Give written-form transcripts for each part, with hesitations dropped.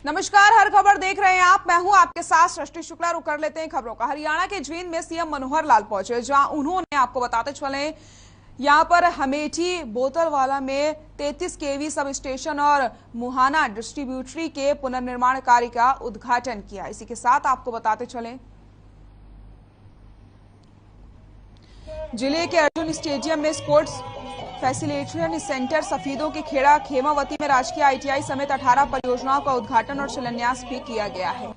नमस्कार, हर खबर देख रहे हैं आप। मैं हूं आपके साथ सृष्टि शुक्ला। रुक कर लेते हैं खबरों का। हरियाणा के जींद में सीएम मनोहर लाल पहुंचे, जहां उन्होंने, आपको बताते चले, यहां पर हमेठी बोतलवाला में 33 केवी सब स्टेशन और मुहाना डिस्ट्रीब्यूटरी के पुनर्निर्माण कार्य का उद्घाटन किया। इसी के साथ आपको बताते चले, जिले के अर्जुन स्टेडियम में स्पोर्ट्स फैसिलिटेशन सेंटर, सफीदों के खेड़ा, खेमावती में राजकीय आईटीआई समेत 18 परियोजनाओं का उद्घाटन और शिलान्यास भी किया गया है।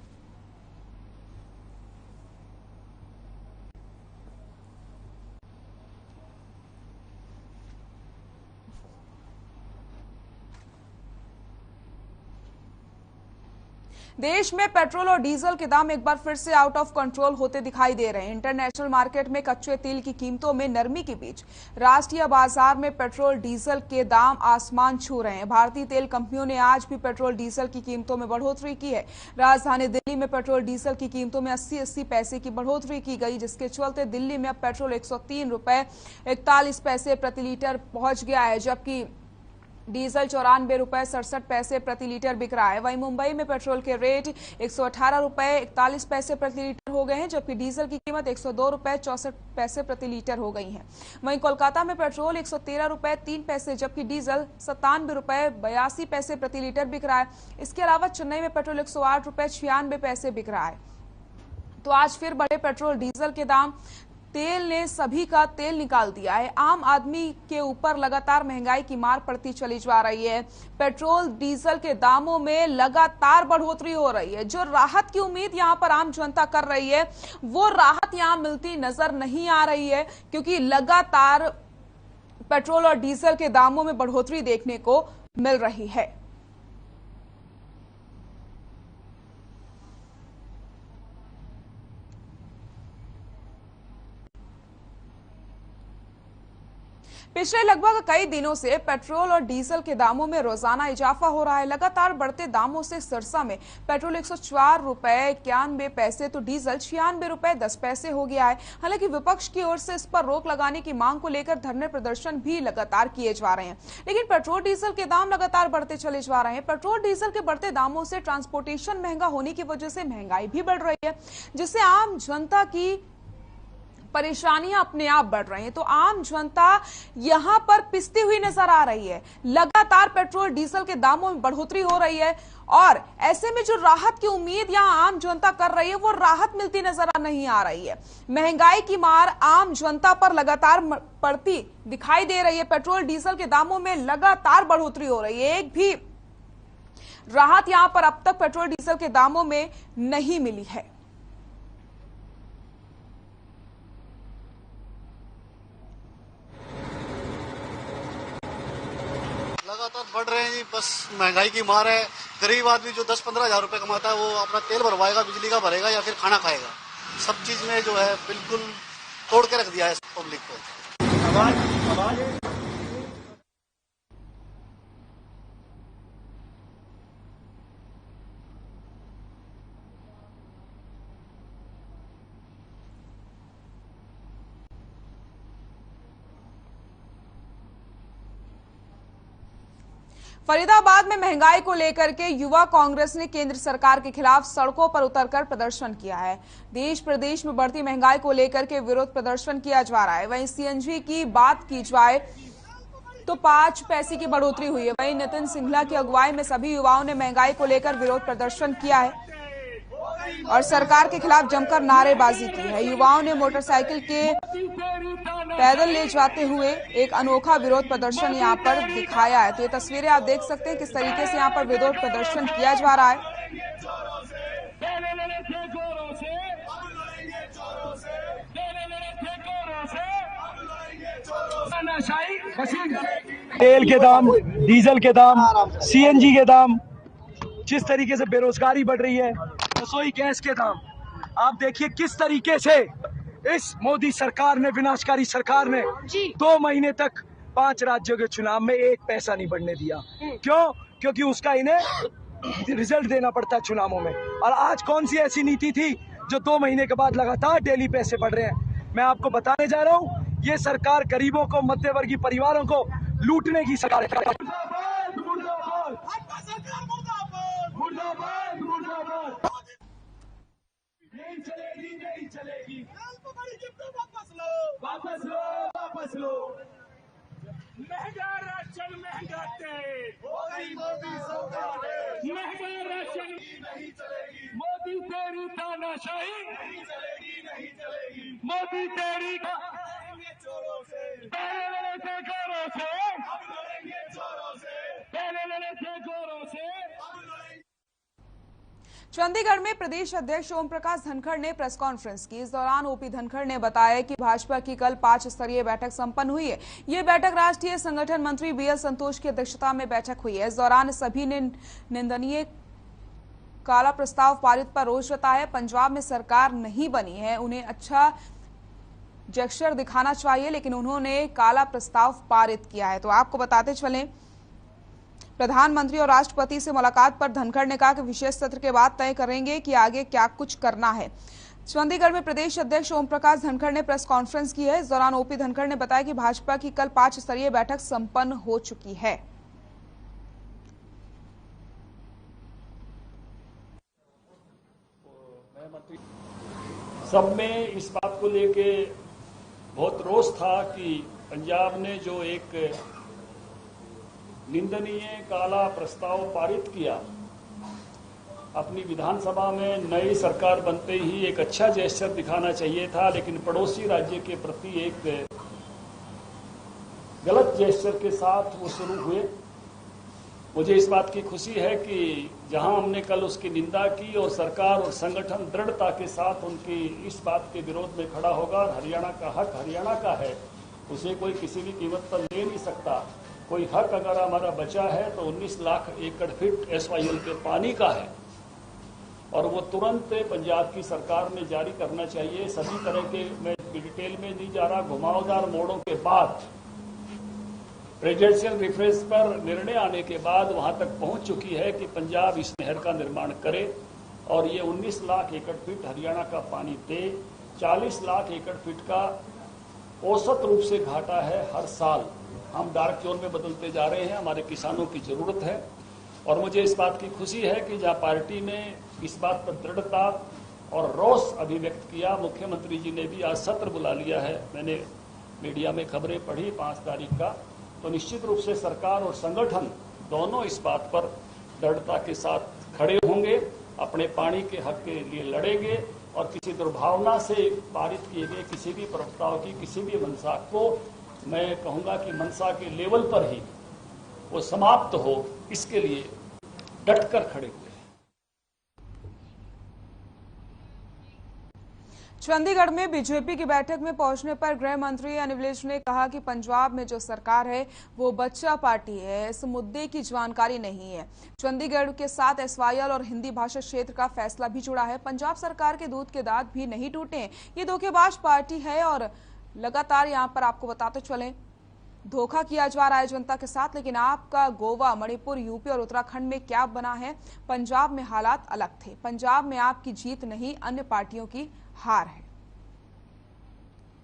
देश में पेट्रोल और डीजल के दाम एक बार फिर से आउट ऑफ कंट्रोल होते दिखाई दे रहे हैं। इंटरनेशनल मार्केट में कच्चे तेल की कीमतों में नरमी के बीच राष्ट्रीय बाजार में पेट्रोल डीजल के दाम आसमान छू रहे हैं। भारतीय तेल कंपनियों ने आज भी पेट्रोल डीजल की कीमतों में बढ़ोतरी की है। राजधानी दिल्ली में पेट्रोल डीजल की कीमतों में 80-80 पैसे की बढ़ोतरी की गई, जिसके चलते दिल्ली में अब पेट्रोल 103 रुपए 41 पैसे प्रति लीटर पहुंच गया है, जबकि डीजल 94 रुपए 67 पैसे प्रति लीटर बिक रहा है। वहीं मुंबई में पेट्रोल के रेट 118 रुपए 41 पैसे प्रति लीटर हो गए हैं, जबकि डीजल की कीमत 102 रुपए 64 पैसे प्रति लीटर हो गई है। वहीं कोलकाता में पेट्रोल 113 रुपए 3 पैसे, जबकि डीजल 97 रुपए 82 पैसे प्रति लीटर बिक रहा है। इसके अलावा चेन्नई में पेट्रोल 108 रुपए 96 पैसे बिक रहा है। तो आज फिर बढ़े पेट्रोल डीजल के दाम। तेल ने सभी का तेल निकाल दिया है। आम आदमी के ऊपर लगातार महंगाई की मार पड़ती चली जा रही है। पेट्रोल डीजल के दामों में लगातार बढ़ोतरी हो रही है। जो राहत की उम्मीद यहां पर आम जनता कर रही है, वो राहत यहां मिलती नजर नहीं आ रही है, क्योंकि लगातार पेट्रोल और डीजल के दामों में बढ़ोतरी देखने को मिल रही है। पिछले लगभग कई दिनों से पेट्रोल और डीजल के दामों में रोजाना इजाफा हो रहा है। लगातार बढ़ते दामों से सिरसा में पेट्रोल 104 रुपए 91 पैसे तो डीजल 96 रुपए 10 पैसे हो गया है। हालांकि विपक्ष की ओर से इस पर रोक लगाने की मांग को लेकर धरने प्रदर्शन भी लगातार किए जा रहे हैं, लेकिन पेट्रोल डीजल के दाम लगातार बढ़ते चले जा रहे हैं। पेट्रोल डीजल के बढ़ते दामों से ट्रांसपोर्टेशन महंगा होने की वजह से महंगाई भी बढ़ रही है, जिससे आम जनता की परेशानियां अपने आप बढ़ रही हैं। तो आम जनता यहां पर पिसती हुई नजर आ रही है। लगातार पेट्रोल डीजल के दामों में बढ़ोतरी हो रही है, और ऐसे में जो राहत की उम्मीद यहां आम जनता कर रही है, वो राहत मिलती नजर नहीं आ रही है। महंगाई की मार आम जनता पर लगातार पड़ती दिखाई दे रही है। पेट्रोल डीजल के दामों में लगातार बढ़ोतरी हो रही है। एक भी राहत यहां पर अब तक पेट्रोल डीजल के दामों में नहीं मिली है। लगातार बढ़ रहे हैं जी, बस महंगाई की मार है। गरीब आदमी जो 10-15 हजार रुपए कमाता है, वो अपना तेल भरवाएगा, बिजली का भरेगा या फिर खाना खाएगा। सब चीज में जो है बिल्कुल तोड़ के रख दिया है पब्लिक को। फरीदाबाद में महंगाई को लेकर के युवा कांग्रेस ने केंद्र सरकार के खिलाफ सड़कों पर उतरकर प्रदर्शन किया है। देश प्रदेश में बढ़ती महंगाई को लेकर के विरोध प्रदर्शन किया जा रहा है। वहीं सीएनजी की बात की जाए तो 5 पैसे की बढ़ोतरी हुई है। वहीं नितिन सिंघला की अगुवाई में सभी युवाओं ने महंगाई को लेकर विरोध प्रदर्शन किया है और सरकार के खिलाफ जमकर नारेबाजी की है। युवाओं ने मोटरसाइकिल के पैदल ले जाते हुए एक अनोखा विरोध प्रदर्शन यहां पर दिखाया है। तो ये तस्वीरें आप देख सकते हैं किस तरीके से यहां पर विरोध प्रदर्शन किया जा रहा है। तेल के दाम, डीजल के दाम, सीएनजी के दाम, जिस तरीके से बेरोजगारी बढ़ रही है, रसोई गैस के दाम, आप देखिए किस तरीके से इस मोदी सरकार ने, विनाशकारी सरकार ने 2 महीने तक 5 राज्यों के चुनाव में 1 पैसा नहीं बढ़ने दिया। क्यों? क्योंकि उसका इन्हें रिजल्ट देना पड़ता है चुनावों में। और आज कौन सी ऐसी नीति थी जो 2 महीने के बाद लगातार डेली पैसे बढ़ रहे हैं? मैं आपको बताने जा रहा हूँ, ये सरकार गरीबों को, मध्यवर्गीय परिवारों को लूटने की सरकार है। चलेगी। वापस लो, वापस लो। महंगा राशन, महंगा तेल, मोदी सरकार महंगा राशन नहीं चलेगी, मोदी तेरी तानाशाही, नहीं चलेगी, नहीं चलेगी। मोदी तेरी चोरों से पहले वाले से गोरों से, अब लड़ेंगे चोरों से, पहले वाले से गोरों से। अब लड़ेंगे। चंडीगढ़ में प्रदेश अध्यक्ष ओम प्रकाश धनखड़ ने प्रेस कॉन्फ्रेंस की। इस दौरान ओपी धनखड़ ने बताया कि भाजपा की कल 5 स्तरीय बैठक संपन्न हुई है। ये बैठक राष्ट्रीय संगठन मंत्री बीएल संतोष की अध्यक्षता में बैठक हुई है। इस दौरान सभी ने निंदनीय काला प्रस्ताव पारित पर रोष जताया। पंजाब में सरकार नहीं बनी है, उन्हें अच्छा जेस्चर दिखाना चाहिए, लेकिन उन्होंने काला प्रस्ताव पारित किया है। तो आपको बताते चलें, प्रधानमंत्री और राष्ट्रपति से मुलाकात पर धनखड़ ने कहा कि विशेष सत्र के बाद तय करेंगे कि आगे क्या कुछ करना है। चंडीगढ़ में प्रदेश अध्यक्ष ओम प्रकाश धनखड़ ने प्रेस कॉन्फ्रेंस की है। इस दौरान ओपी धनखड़ ने बताया कि भाजपा की कल 5 स्तरीय बैठक संपन्न हो चुकी है। सब में इस बात को लेके बहुत रोष था कि पंजाब ने जो एक निंदनीय काला प्रस्ताव पारित किया, अपनी विधानसभा में नई सरकार बनते ही एक अच्छा जेस्चर दिखाना चाहिए था, लेकिन पड़ोसी राज्य के प्रति एक गलत जेस्चर के साथ वो शुरू हुए। मुझे इस बात की खुशी है कि जहां हमने कल उसकी निंदा की और सरकार और संगठन दृढ़ता के साथ उनकी इस बात के विरोध में खड़ा होगा और हरियाणा का हक हरियाणा का है, उसे कोई किसी भी कीमत पर ले नहीं सकता। कोई हक अगर हमारा बचा है तो 19 लाख एकड़ फीट SYL के पानी का है और वो तुरंत पंजाब की सरकार ने जारी करना चाहिए। सभी तरह के, मैं डिटेल में नहीं जा रहा, घुमावदार मोड़ों के बाद प्रेसिडेंशियल रेफरेंस पर निर्णय आने के बाद वहां तक पहुंच चुकी है कि पंजाब इस नहर का निर्माण करे और ये 19 लाख एकड़ फीट हरियाणा का पानी दे। 40 लाख एकड़ फीट का औसत रूप से घाटा है हर साल। हम डार्क जोन में बदलते जा रहे हैं, हमारे किसानों की जरूरत है और मुझे इस बात की खुशी है कि जहां पार्टी ने इस बात पर दृढ़ता और रोष अभिव्यक्त किया, मुख्यमंत्री जी ने भी आज सत्र बुला लिया है। मैंने मीडिया में खबरें पढ़ी 5 तारीख का, तो निश्चित रूप से सरकार और संगठन दोनों इस बात पर दृढ़ता के साथ खड़े होंगे, अपने पानी के हक के लिए लड़ेंगे और किसी दुर्भावना से पारित किए गए किसी भी प्रस्ताव की किसी भी मंशा को मैं कहूंगा कि मंशा के लेवल पर ही वो समाप्त हो, इसके लिए डटकर खड़े हुए। चंडीगढ़ में बीजेपी की बैठक में पहुंचने पर गृह मंत्री अनिल विज ने कहा कि पंजाब में जो सरकार है वो बच्चा पार्टी है, इस मुद्दे की जानकारी नहीं है। चंडीगढ़ के साथ SYL और हिंदी भाषा क्षेत्र का फैसला भी जुड़ा है। पंजाब सरकार के दूध के दांत भी नहीं टूटे। ये धोखेबाज पार्टी है और लगातार यहाँ पर आपको बताते चले धोखा किया जा रहा है जनता के साथ। लेकिन आपका गोवा, मणिपुर, यूपी और उत्तराखंड में क्या बना है? पंजाब में हालात अलग थे। पंजाब में आपकी जीत नहीं, अन्य पार्टियों की हार है।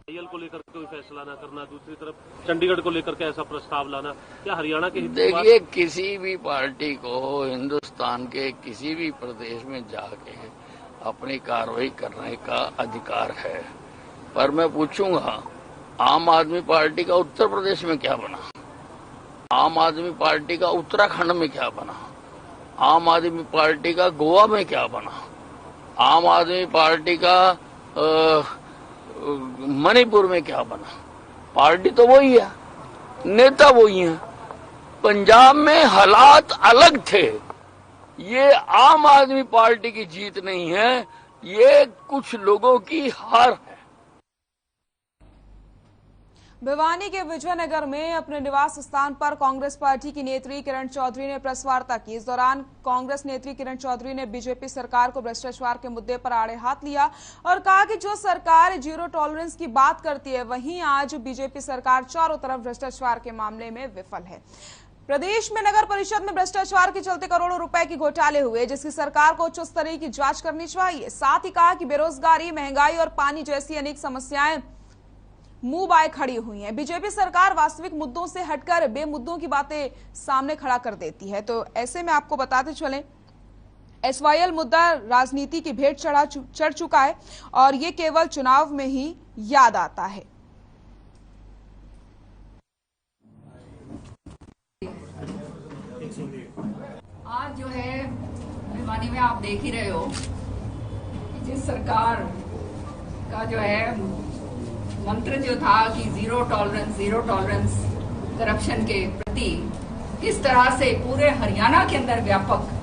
को लेकर कोई फैसला ना करना, दूसरी तरफ चंडीगढ़ को लेकर के ऐसा प्रस्ताव लाना, क्या हरियाणा के? देखिए, किसी भी पार्टी को हिंदुस्तान के किसी भी प्रदेश में जाके अपनी कार्रवाई करने का अधिकार है, पर मैं पूछूंगा आम आदमी पार्टी का उत्तर प्रदेश में क्या बना, आम आदमी पार्टी का उत्तराखंड में क्या बना, आम आदमी पार्टी का गोवा में क्या बना, आम आदमी पार्टी का मणिपुर में क्या बना? पार्टी तो वही है, नेता वही है। पंजाब में हालात अलग थे। ये आम आदमी पार्टी की जीत नहीं है, ये कुछ लोगों की हार है। भिवानी के विजयनगर में अपने निवास स्थान पर कांग्रेस पार्टी की नेत्री किरण चौधरी ने प्रेस वार्ता की। इस दौरान कांग्रेस नेत्री किरण चौधरी ने बीजेपी सरकार को भ्रष्टाचार के मुद्दे पर आड़े हाथ लिया और कहा कि जो सरकार जीरो टॉलरेंस की बात करती है, वहीं आज बीजेपी सरकार चारों तरफ भ्रष्टाचार के मामले में विफल है। प्रदेश में नगर परिषद में भ्रष्टाचार के चलते करोड़ों रुपए के घोटाले हुए, जिसकी सरकार को उच्च स्तरीय की जांच करनी चाहिए। साथ ही कहा कि बेरोजगारी, महंगाई और पानी जैसी अनेक समस्याएं मुंह बाय खड़ी हुई हैं। बीजेपी सरकार वास्तविक मुद्दों से हटकर बेमुद्दों की बातें सामने खड़ा कर देती है। तो ऐसे में आपको बताते चलें SYL मुद्दा राजनीति की भेंट चढ़ चुका है और ये केवल चुनाव में ही याद आता है। आज जो है भिवानी में आप देख ही रहे हो कि जिस सरकार का जो है मंत्र जो था कि जीरो टॉलरेंस करप्शन के प्रति, किस तरह से पूरे हरियाणा के अंदर व्यापक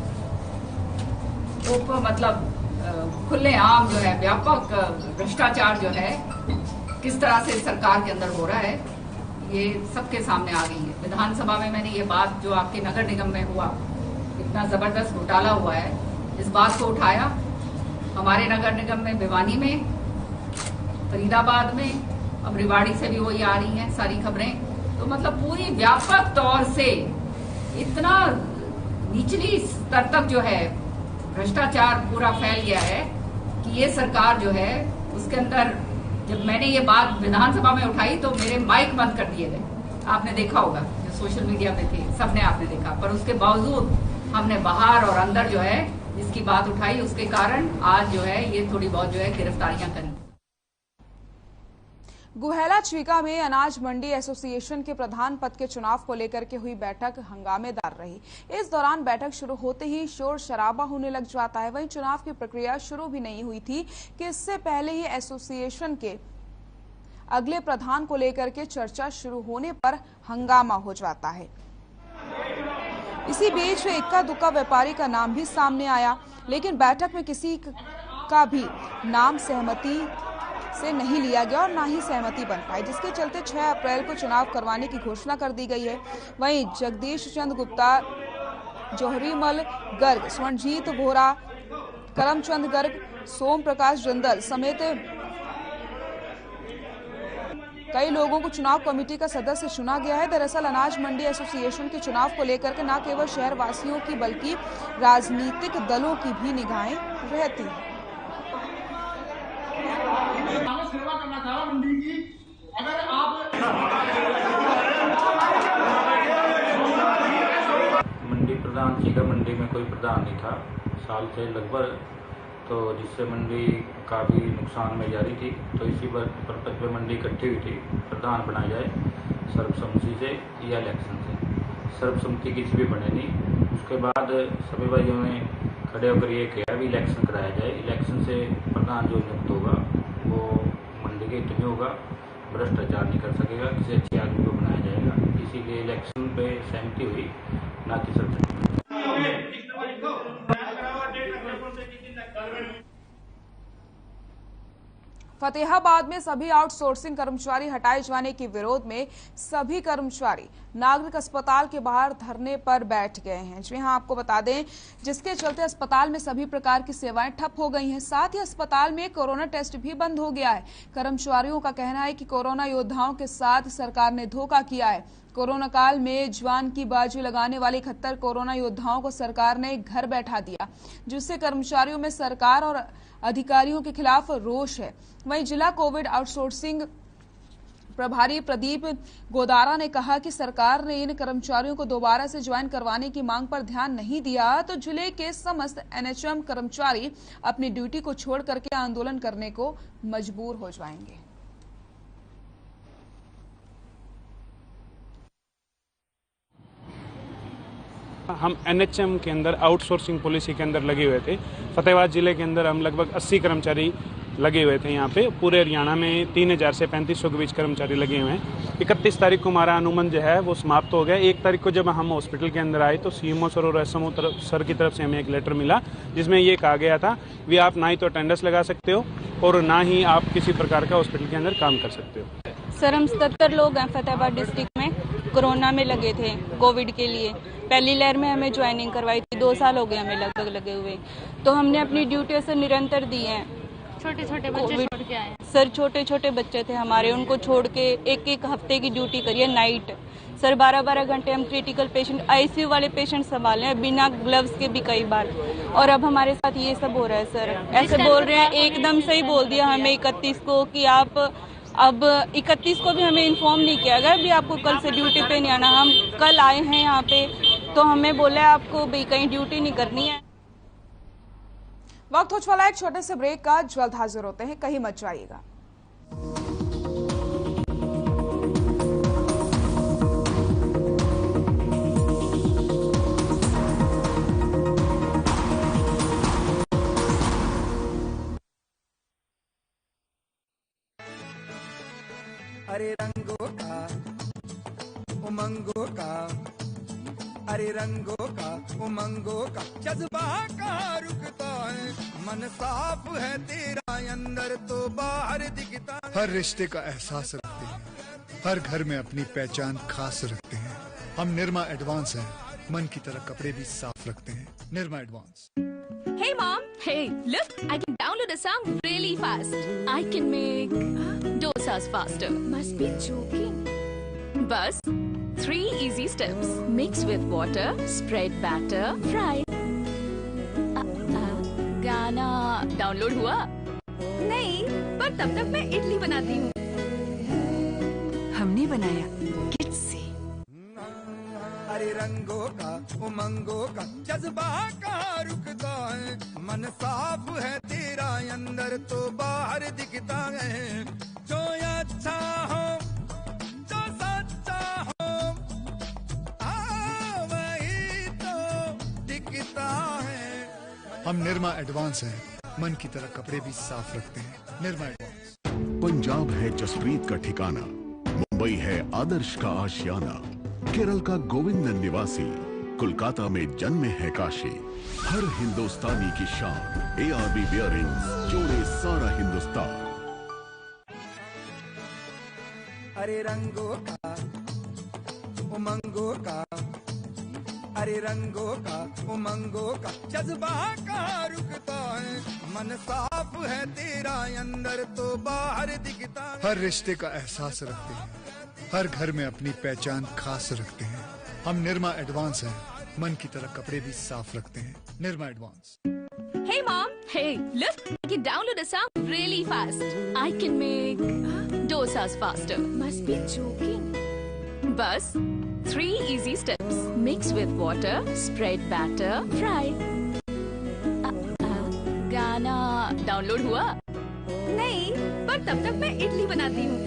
खुलेआम जो है व्यापक भ्रष्टाचार जो है किस तरह से सरकार के अंदर हो रहा है, ये सबके सामने आ गई है। विधानसभा में मैंने ये बात जो आपके नगर निगम में हुआ, इतना जबरदस्त घोटाला हुआ है, इस बात को उठाया। हमारे नगर निगम में भिवानी में, फरीदाबाद में, अब रेवाड़ी से भी वही आ रही हैं सारी खबरें। तो मतलब पूरी व्यापक तौर से इतना निचली स्तर तक जो है भ्रष्टाचार पूरा फैल गया है कि ये सरकार जो है उसके अंदर, जब मैंने ये बात विधानसभा में उठाई तो मेरे माइक बंद कर दिए गए। आपने देखा होगा, जो सोशल मीडिया पे थे सबने आपने देखा, पर उसके बावजूद हमने बाहर और अंदर जो है इसकी बात उठाई। उसके कारण आज जो है ये थोड़ी बहुत जो है गिरफ्तारियां करी। गुहेला चीका में अनाज मंडी एसोसिएशन के प्रधान पद के चुनाव को लेकर के हुई बैठक हंगामेदार रही। इस दौरान बैठक शुरू होते ही शोर शराबा होने लग जाता है। वहीं चुनाव की प्रक्रिया शुरू भी नहीं हुई थी कि इससे पहले ही एसोसिएशन के अगले प्रधान को लेकर के चर्चा शुरू होने पर हंगामा हो जाता है। इसी बीच इक्का दुक्का व्यापारी का नाम भी सामने आया, लेकिन बैठक में किसी का भी नाम सहमति से नहीं लिया गया और ना ही सहमति बन पाई, जिसके चलते 6 अप्रैल को चुनाव करवाने की घोषणा कर दी गई है। वहीं जगदीश चंद गुप्ता, जौहरीमल गर्ग, स्वर्णजीत बोरा, करमचंद गर्ग, सोम प्रकाश जिंदल समेत कई लोगों को चुनाव कमेटी का सदस्य चुना गया है। दरअसल अनाज मंडी एसोसिएशन के चुनाव को लेकर के न केवल शहर वासियों की बल्कि राजनीतिक दलों की भी निगाहें रहती हैं। सेवा करना चाह रहा मंडी की, अगर आप मंडी प्रधान चीका मंडी में कोई प्रधान नहीं था साल से लगभग, तो जिससे मंडी काफ़ी नुकसान में जा रही थी। तो इसी पर्पज पे मंडी इकट्ठी हुई थी, प्रधान बनाया जाए सर्वसम्मति से या इलेक्शन से। सर्वसम्मति किसी भी बने नहीं। उसके बाद सभी भाइयों ने खड़े होकर ये किया भी इलेक्शन कराया जाए। इलेक्शन से प्रधान जो नियुक्त होगा वो मंडी के इतने होगा, भ्रष्टाचार नहीं कर सकेगा, किसी अच्छे आदमी को बनाया जाएगा। इसीलिए इलेक्शन पे सहमति हुई, ना कि सर्वसम्मति। फतेहाबाद में सभी आउटसोर्सिंग कर्मचारी हटाए जाने के विरोध में सभी कर्मचारी नागरिक अस्पताल के बाहर धरने पर बैठ गए हैं। जी हां, आपको बता दें, जिसके चलते अस्पताल में सभी प्रकार की सेवाएं ठप हो गई हैं। साथ ही अस्पताल में कोरोना टेस्ट भी बंद हो गया है। कर्मचारियों का कहना है कि कोरोना योद्धाओं के साथ सरकार ने धोखा किया है। कोरोना काल में जान की बाजी लगाने वाले 71 कोरोना योद्धाओं को सरकार ने घर बैठा दिया, जिससे कर्मचारियों में सरकार और अधिकारियों के खिलाफ रोष है। वहीं जिला कोविड आउटसोर्सिंग प्रभारी प्रदीप गोदारा ने कहा कि सरकार ने इन कर्मचारियों को दोबारा से ज्वाइन करवाने की मांग पर ध्यान नहीं दिया तो जिले के समस्त एनएचएम कर्मचारी अपनी ड्यूटी को छोड़ करके आंदोलन करने को मजबूर हो जाएंगे। हम एनएचएम के अंदर आउटसोर्सिंग पॉलिसी के अंदर लगे हुए थे। फतेहाबाद जिले के अंदर हम लगभग 80 कर्मचारी लगे हुए थे। यहाँ पे पूरे हरियाणा में 3000 से 3500 के बीच कर्मचारी लगे हुए हैं। 31 तारीख को हमारा अनुबंध जो है वो समाप्त हो गया। 1 तारीख को जब हम हॉस्पिटल के अंदर आए तो सीएमओ सर और एसएमओ सर की तरफ से हमें एक लेटर मिला, जिसमें ये कहा गया था भी आप ना ही तो अटेंडेंस लगा सकते हो और ना ही आप किसी प्रकार का हॉस्पिटल के अंदर काम कर सकते हो। सर, हम 77 लोग हैं फतेहाबाद डिस्ट्रिक्ट में, कोरोना में लगे थे कोविड के लिए। पहली लहर में हमें ज्वाइनिंग करवाई थी, 2 साल हो गए हमें लगभग लगे हुए। तो हमने अपनी ड्यूटी से निरंतर दी है। छोटे छोटे बच्चे छोड़ के आए सर, छोटे छोटे बच्चे थे हमारे, उनको छोड़ के एक हफ्ते की ड्यूटी करिए नाइट। सर 12-12 घंटे हम क्रिटिकल पेशेंट, आईसीयू वाले पेशेंट संभाले हैं बिना ग्लव्स के भी कई बार। और अब हमारे साथ ये सब हो रहा है। सर ऐसे बोल रहे हैं, एकदम सही बोल दिया हमें 31 को कि आप अब 31 को भी हमें इन्फॉर्म नहीं किया गया भी आपको कल से ड्यूटी पे नहीं आना। हम कल आए हैं यहाँ पे तो हमें बोला आपको भी कहीं ड्यूटी नहीं करनी है। वक्त हो चला एक छोटे से ब्रेक का, जल्द हाजिर होते हैं, कहीं मत जाइएगा। अरे रंगों का उमंगों का, अरे रंगों का उमंगों का जज्बा कहाँ रुकता है, मन साफ है तेरा अंदर तो बाहर दिखता है। हर रिश्ते का एहसास रखते हैं, हर घर में अपनी पहचान खास रखते हैं। हम निरमा एडवांस हैं, मन की तरह कपड़े भी साफ रखते हैं। Nirma advance. Hey mom, hey, look, I can download a song really fast. I can make dosas faster. Must be joking. Bus, 3 easy steps. Mix with water, spread batter, fry. गाना डाउनलोड हुआ? नहीं, पर तब तक मैं इडली बनाती हूँ। हमने बनाया किड्स से। अरे रंगों का उमंगों का जज्बा कहाँ रुकता है, मन साफ है तेरा अंदर तो बाहर दिखता है। जो अच्छा हो, जो सच्चा हो, वही तो दिखता है। हम निरमा एडवांस हैं, मन की तरह कपड़े भी साफ रखते हैं। निरमा एडवांस। पंजाब है जसप्रीत का ठिकाना, मुंबई है आदर्श का आशियाना, केरल का गोविंद निवासी, कोलकाता में जन्मे है काशी। हर हिंदुस्तानी की शान, ARB बियरिंग्स जोड़े सारा हिंदुस्तान। अरे रंगों का उमंगों का, अरे रंगों का उमंगों का जज्बा कहाँ रुकता है, मन साफ है तेरा अंदर तो बाहर दिखता है। हर रिश्ते का एहसास रखते हैं, हर घर में अपनी पहचान खास रखते हैं। हम निरमा एडवांस हैं, मन की तरह कपड़े भी साफ रखते हैं। Nirma advance. Hey mom, hey, look, I can download a song really fast. I can make dosas faster. Must be joking. Bus, 3 easy steps. Mix with water, spread batter, fry. गाना डाउनलोड हुआ? नहीं, पर तब तक मैं इडली बनाती हूँ।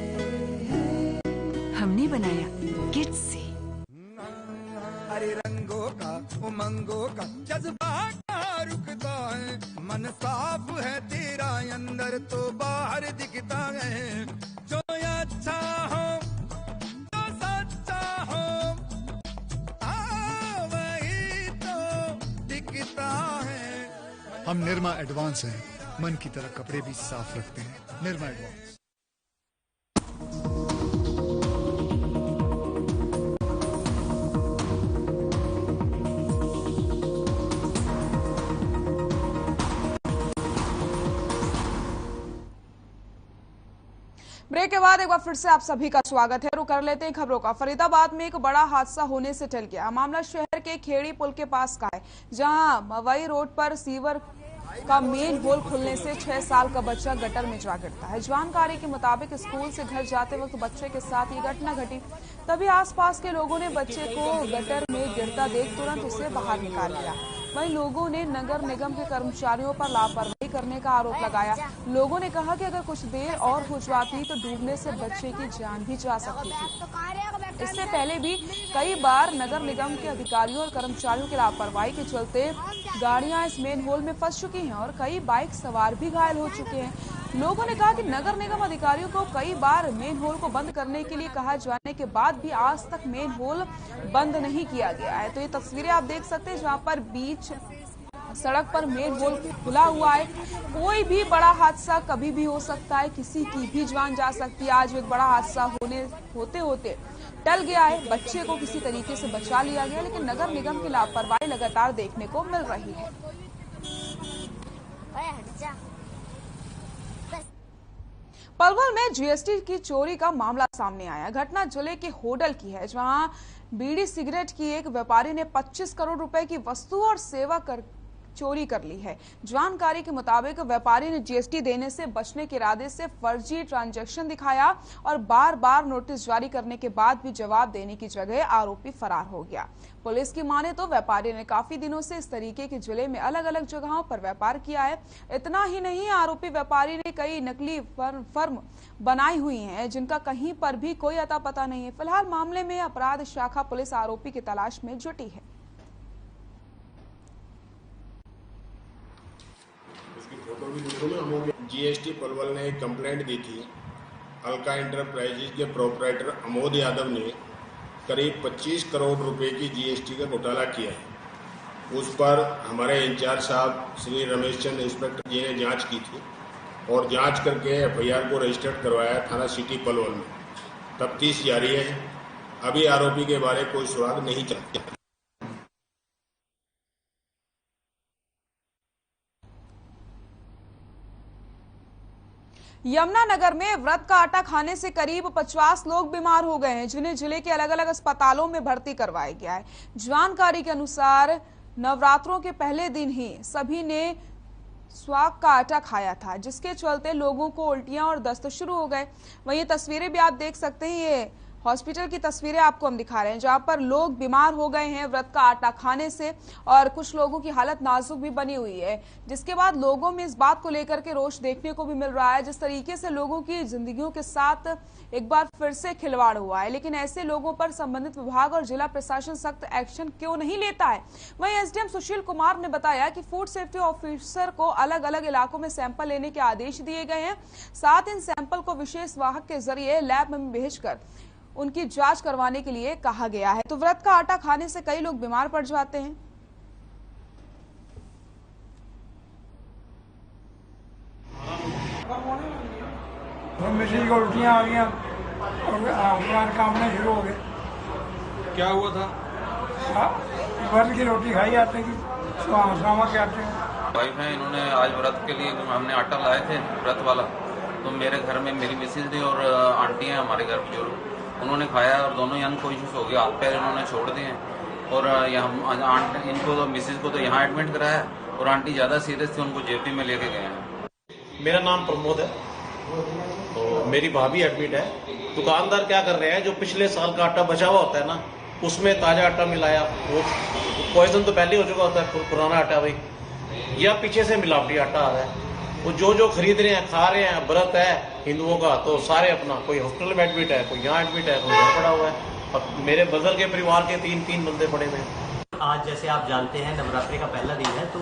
हमने बनाया किड्स से। अरे रंगों का उमंगों का जज्बा कहाँ रुकता है, मन साफ है तेरा अंदर तो बाहर दिखता है। जो अच्छा हो, जो सच्चा हो, वही तो दिखता है। हम निरमा एडवांस हैं, मन की तरह कपड़े भी साफ रखते हैं। निरमा एडवांस। ब्रेक के बाद एक बार फिर से आप सभी का स्वागत है। रुक कर लेते हैं खबरों का। फरीदाबाद में एक बड़ा हादसा होने से टल गया। मामला शहर के खेड़ी पुल के पास का है, जहां मवई रोड पर सीवर का मेन होल खुलने से 6 साल का बच्चा गटर में जा गिरता है। जानकारी के मुताबिक स्कूल से घर जाते वक्त बच्चे के साथ ये घटना घटी। तभी आसपास के लोगों ने बच्चे को गटर में गिरता देख तुरंत उसे बाहर निकाल लिया। वहीं लोगों ने नगर निगम के कर्मचारियों पर लापरवाही करने का आरोप लगाया। लोगों ने कहा कि अगर कुछ देर और हो जाती तो डूबने से बच्चे की जान भी जा सकती थी। इससे पहले भी कई बार नगर निगम के अधिकारियों और कर्मचारियों की लापरवाही के चलते गाड़ियां इस मेन होल में फंस चुकी हैं और कई बाइक सवार भी घायल हो चुके हैं। लोगों ने कहा कि नगर निगम अधिकारियों को कई बार मेन होल को बंद करने के लिए कहा जाने के बाद भी आज तक मेन होल बंद नहीं किया गया है। तो ये तस्वीरें आप देख सकते हैं, जहां पर बीच सड़क पर मेन होल खुला हुआ है। कोई भी बड़ा हादसा कभी भी हो सकता है, किसी की भी जान जा सकती है। आज एक बड़ा हादसा होते होते टल गया है, बच्चे को किसी तरीके से बचा लिया गया, लेकिन नगर निगम की लापरवाही लगातार देखने को मिल रही है। पलवल में जीएसटी की चोरी का मामला सामने आया। घटना जिले के होडल की है, जहां बीड़ी सिगरेट की एक व्यापारी ने 25 करोड़ रुपए की वस्तु और सेवा कर चोरी कर ली है। जानकारी के मुताबिक व्यापारी ने जीएसटी देने से बचने के इरादे से फर्जी ट्रांजैक्शन दिखाया और बार बार नोटिस जारी करने के बाद भी जवाब देने की जगह आरोपी फरार हो गया। पुलिस की माने तो व्यापारी ने काफी दिनों से इस तरीके के जिले में अलग अलग जगहों पर व्यापार किया है। इतना ही नहीं, आरोपी व्यापारी ने कई नकली फर्म बनाई हुई हैं जिनका कहीं पर भी कोई अता पता नहीं है। फिलहाल मामले में अपराध शाखा पुलिस आरोपी की तलाश में जुटी है। जीएसटी पलवल ने एक कंप्लेंट दी थी। अलका इंटरप्राइजेज के प्रोपराइटर अमोद यादव ने करीब 25 करोड़ रुपए की जीएसटी का घोटाला किया है। उस पर हमारे इंचार्ज साहब श्री रमेश चंद्र इंस्पेक्टर जी ने जांच की थी और जांच करके एफआईआर को रजिस्टर्ड करवाया थाना सिटी पलवल में। तफ्तीश जारी है। अभी आरोपी के बारे कोई सुराग नहीं चलता। यमुनानगर में व्रत का आटा खाने से करीब 50 लोग बीमार हो गए हैं, जिन्हें जिले के अलग अलग अस्पतालों में भर्ती करवाया गया है। जानकारी के अनुसार नवरात्रों के पहले दिन ही सभी ने स्वाग का आटा खाया था, जिसके चलते लोगों को उल्टियां और दस्त शुरू हो गए। वहीं ये तस्वीरें भी आप देख सकते हैं, ये हॉस्पिटल की तस्वीरें आपको हम दिखा रहे हैं जहां पर लोग बीमार हो गए हैं व्रत का आटा खाने से, और कुछ लोगों की हालत नाजुक भी बनी हुई है। जिसके बाद लोगों में इस बात को लेकर के रोष देखने को भी मिल रहा है, जिस तरीके से लोगों की जिंदगियों के साथ एक बार फिर से खिलवाड़ हुआ है। लेकिन ऐसे लोगों पर संबंधित विभाग और जिला प्रशासन सख्त एक्शन क्यों नहीं लेता है। वहीं एसडीएम सुशील कुमार ने बताया कि फूड सेफ्टी ऑफिसर को अलग अलग इलाकों में सैंपल लेने के आदेश दिए गए हैं। साथ इन सैंपल को विशेष वाहक के जरिए लैब में भेजकर उनकी जांच करवाने के लिए कहा गया है। तो व्रत का आटा खाने से कई लोग बीमार पड़ जाते हैं। मिश्री को उल्टियां आ गई और कामने शुरू हो गए। क्या हुआ था? व्रत की रोटी खाई आटे की, सामा के आटे। वाइफ है, इन्होंने आज व्रत के लिए हमने आटा लाए थे व्रत वाला, तो मेरे घर में मेरी मिसेज थी और आंटी है हमारे घर बुजुर्ग, उन्होंने खाया और दोनों अनकॉन्शियस हो गए, हाथ पैर इन्होंने छोड़ दिए और यहाँ इनको तो मिसेज को तो यहाँ एडमिट कराया और आंटी ज्यादा सीरियस थी, उनको जेपी में लेके गए हैं। मेरा नाम प्रमोद है, तो मेरी भाभी एडमिट है। दुकानदार क्या कर रहे हैं, जो पिछले साल का आटा बचा हुआ होता है ना, उसमें ताजा आटा मिलाया, वो पॉइजन तो पहले हो चुका होता है पुराना आटा भाई, या पीछे से मिलावटी आटा आ रहा है। वो जो खरीद रहे हैं, खा रहे हैं, व्रत है हिंदुओं का, तो सारे अपना, कोई हॉस्पिटल में एडमिट है, कोई यहाँ एडमिट है, कोई घर पड़ा हुआ है। अब मेरे बजल के परिवार के तीन बंदे पड़े हुए हैं। आज जैसे आप जानते हैं नवरात्रि का पहला दिन है, तो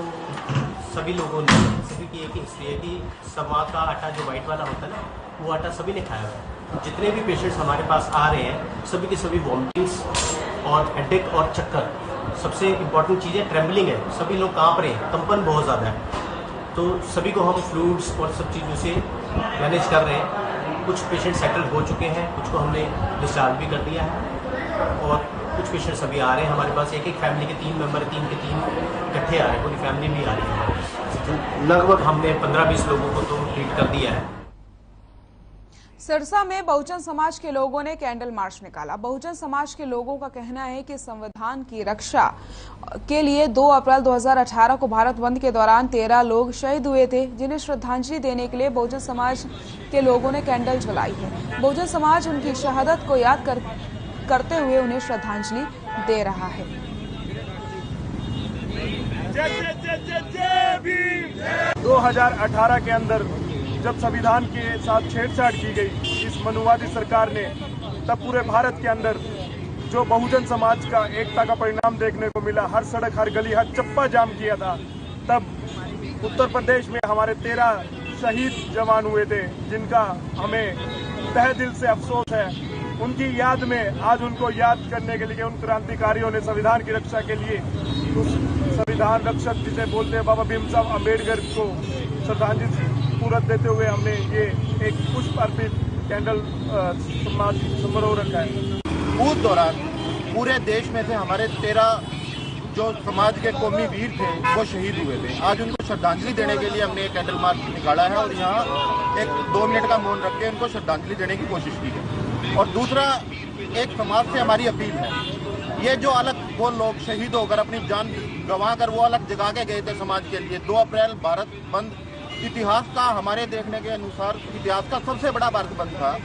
सभी लोगों ने, सभी की एक हिस्ट्री है कि समा का आटा जो व्हाइट वाला होता है ना, वो आटा सभी ने खाया हुआ है। जितने भी पेशेंट्स हमारे पास आ रहे हैं, सभी के सभी वॉमिटिंग्स और हेडेक और चक्कर, सबसे इम्पोर्टेंट चीज़ है ट्रेम्बलिंग है, सभी लोग काँप रहे हैं, कंपन बहुत ज़्यादा है। तो सभी को हम फ्लूइड्स और सब चीज़ों से मैनेज कर रहे हैं। कुछ पेशेंट सेटल हो चुके हैं, कुछ को हमने डिस्चार्ज भी कर दिया है और कुछ पेशेंट्स अभी आ रहे हैं हमारे पास। एक फैमिली के 3 मेंबर, 3 के 3 इकट्ठे आ रहे हैं, पूरी फैमिली भी आ रही है। लगभग हमने 15-20 लोगों को तो ट्रीट कर दिया है। सिरसा में बहुजन समाज के लोगों ने कैंडल मार्च निकाला। बहुजन समाज के लोगों का कहना है कि संविधान की रक्षा के लिए 2 अप्रैल 2018 को भारत बंद के दौरान 13 लोग शहीद हुए थे, जिन्हें श्रद्धांजलि देने के लिए बहुजन समाज के लोगों ने कैंडल जलाई है। बहुजन समाज उनकी शहादत को याद करते हुए उन्हें श्रद्धांजलि दे रहा है। 2018 के अंदर जब संविधान के साथ छेड़छाड़ की गई इस मनुवादी सरकार ने, तब पूरे भारत के अंदर जो बहुजन समाज का एकता का परिणाम देखने को मिला, हर सड़क हर गली हर चप्पा जाम किया था। तब उत्तर प्रदेश में हमारे 13 शहीद जवान हुए थे, जिनका हमें तहे दिल से अफसोस है। उनकी याद में आज उनको याद करने के लिए उन क्रांतिकारियों ने संविधान की रक्षा के लिए उस संविधान रक्षक जिसे बोलते हैं बाबा भीमराव अम्बेडकर को श्रद्धांजलि पूरत देते हुए हमने ये एक पुष्प अर्पित कैंडल समारोह रखा है। उस दौरान पूरे देश में से हमारे 13 जो समाज के कौमी वीर थे वो शहीद हुए थे। आज उनको श्रद्धांजलि देने के लिए हमने एक कैंडल मार्च निकाला है और यहाँ एक 2 मिनट का मौन रख के उनको श्रद्धांजलि देने की कोशिश की है। और दूसरा, एक समाज से हमारी अपील है, ये जो अलग वो लोग शहीद होकर अपनी जान गंवा कर वो अलग जगा के गए थे समाज के लिए। 2 अप्रैल भारत बंद इतिहास का, हमारे देखने के अनुसार इतिहास का सबसे बड़ा भारत बंद था।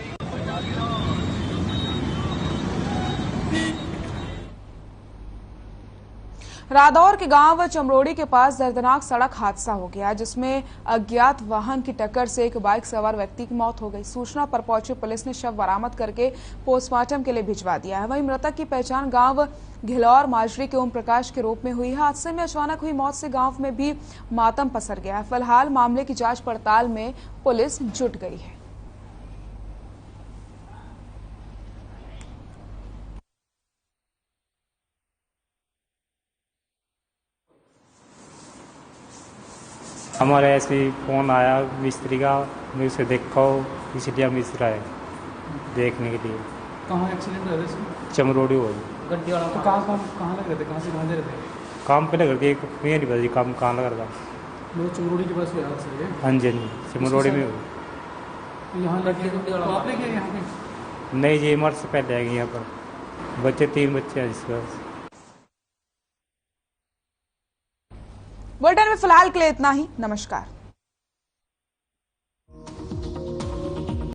रादौर के गांव चमरोड़ी के पास दर्दनाक सड़क हादसा हो गया, जिसमें अज्ञात वाहन की टक्कर से एक बाइक सवार व्यक्ति की मौत हो गई। सूचना पर पहुंची पुलिस ने शव बरामद करके पोस्टमार्टम के लिए भिजवा दिया है। वहीं मृतक की पहचान गांव घिलौर माजरी के ओम प्रकाश के रूप में हुई है। हादसे में अचानक हुई मौत से गांव में भी मातम पसर गया है। फिलहाल मामले की जांच पड़ताल में पुलिस जुट गई है। हमारे ऐसे फ़ोन आया मिस्त्री का, मैं उसे देखा इसलिए मिस्र आए देखने के लिए। कहाँ एक्सीडेंट हुआ था? चमरोड़ी हो गड्डी वाला। तो कहाँ लग रहे थे? कहाँ से कहाँ जा रहे थे? काम पे लग रही थी, मैं नहीं पता जी काम कहाँ लग रहा था। वो चमरोड़ी के पास हुआ हादसा? हाँ जी, चमरोड़ी में हुआ। यहाँ लड़के तो आप लेके यहाँ पे? नहीं जी, मर्द से पहले आएंगे यहाँ पर। बच्चे 3 बच्चे हैं जिसका। बुलेटिन में फिलहाल के लिए इतना ही। नमस्कार।